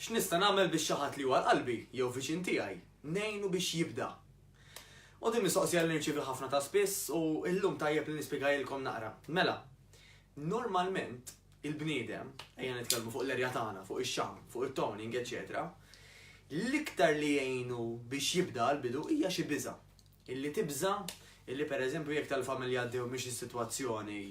X'nista' nagħmel biex xi ħadd li huwa qalbi jew viċin tiegħi ngħinu biex jibda. U din mistoqsija li nirċievi ħafna ta' spiss u llum tajjeb li nispjegajlkom naqra. Mela, normalment il-bniedem, ejja nitkellmu fuq l-erja tagħna, fuq ix-xam, fuq it-toning, eċetera, l-iktar li jgħinu biex jibda l-bidu hija xi biża'. Illi tibża, illi pereżempju jekk tal-familja għaddew mhix is-sitwazzjoni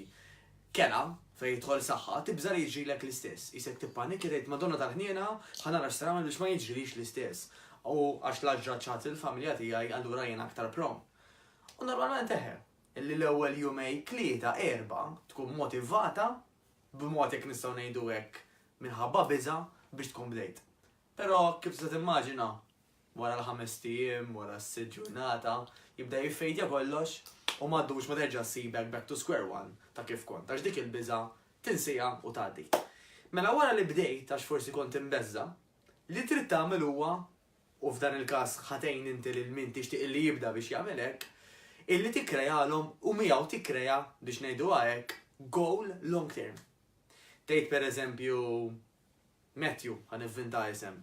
kena fejn jidħol saħħa, tibża li jiġrilek l-istess. Isek tippanik irrid Madonna tal-ħniena ħanara x'tagħmel biex ma jiġrilix l-istess. U għax l-ġraċċat il-familja tiegħi allura jien aktar prom. U normalment illi l-ewwel jumej 3-4 tkun motivata b'mod jekk nistgħu ngħidu hekk minħabba biża' biex tkun bdejt. Però kif se timmaġina wara l-5 tiem, wara s-sitt ġurnata, jibda jiffejdja kollox u m'għaddux ma terġa' ssibek back to square one ta' kif kont, għax dik il-biża' tinsija u tgħaddi. Mela wara li bdejt għax forsi kont imbeżza, li trid tagħmel huwa, u f'dan il-każ ħatejn inti lil min tixtieq li jibda biex jagħmel hekk, illi tikkrealhom u miegħu tikkrea biex ngħiduha hekk goal long term. Tgħid pereżempju Matthew, ħanivvinta isem.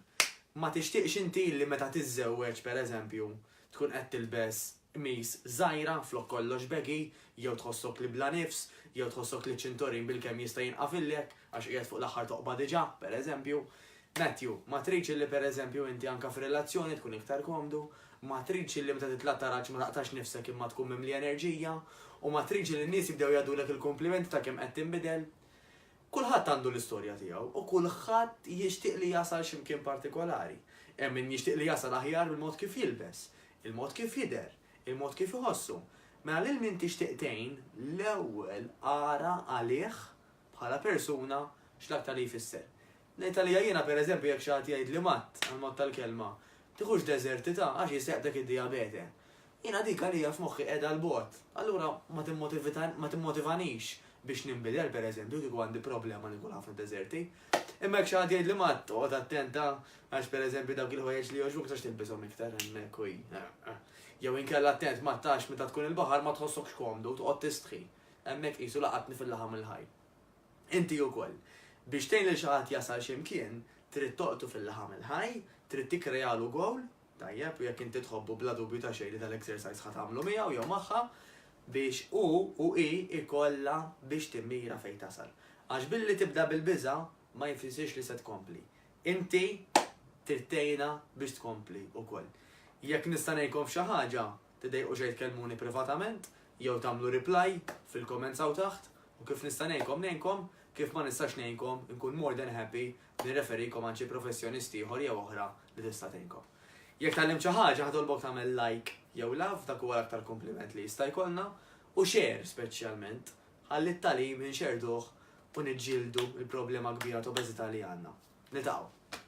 Ma tixtieqx inti li meta tiżżewweġ pereżempju tkun qed tilbes qmies żgħira flok kollox begi, jew tħossok li bla nifs, jew tħossok li ċinturin bil-kemm jista' jinqafillek għax qiegħed fuq l-aħħar toqba diġà, pereżempju. Matthew, ma tridx li pereżempju inti anke f'relazzjoni tkun iktar komdu, ma tridx li meta titla' taraġ ma taqtax nifsek imma tkun mimli enerġija, u ma tridx li n-nies jibdew jagħdulek il-komplimenti ta' kemm qed tinbidel. Kulħadd għandu l-istorja tiegħu u kulħadd jixtieq li jasal x'imkien partikolari. Hemm min jixtieq li jasal aħjar bil-mod kif jilbes, il-mod kif jidher, il-mod kif iħossu. Mela lil min tixtieq tgħin l-ewwel ara għalih bħala persuna x'l-aktar li jfisser. L-Italja jiena pereżempju jekk xi ħadd jgħid li matt għal-mod tal-kelma, tieħux deżertità għax jisseqdek id-diabete. Jiena dik għalija f'moħħi qiegħda l-bot. Allura ma timmotivanix biex nimbidel pereżempju kieku għandi problema li nkun ħafna deżerti. Imma jekk xi ħadd jgħid li matt toqgħod attenta għax pereżempju dawk il-ħwejjeġ li jogħġbuk tax tilbishom iktar hemmhekk u jew inkella attent ma tax meta tkun il-baħar ma tħossokx komdu toqgħod tistħi. Hemmhekk qisu laqatni fil-laħam il-ħaj. Inti wkoll biex tgħin lil xi ħadd jasal x'imkien trid toqtu fil-laħam il-ħaj, trid tikkrealu gowl, tajjeb u jekk inti tħobbu bla dubju ta' xejn li tal-exercise ħadd tagħmlu miegħu jew magħha biex u ikollha biex timmira fejn tasal. Għax billi tibda bil-biża' ma jfissirx li se tkompli. Inti trid biex tkompli wkoll. Jekk nista' ngħidkom f'xi ħaġa tidejqu xejn tkellmuni privatament, jew tagħmlu reply fil-comments hawn taħt, u kif nista' ngħinkom, kif ma nistax ngħinkom, nkun more than happy nirreferikom għal xi professjonisti ieħor jew oħra li tista' tgħinkom. Jekk tagħlim xi ħaġa ħadolbok tagħmel like jew love dak huwa aktar kompliment li jista' jkollna u share speċjalment ħalli t-tagħlim inxerduh u niġġieldu l-problema kbira ta' obeżità li għandna. Nitgħu.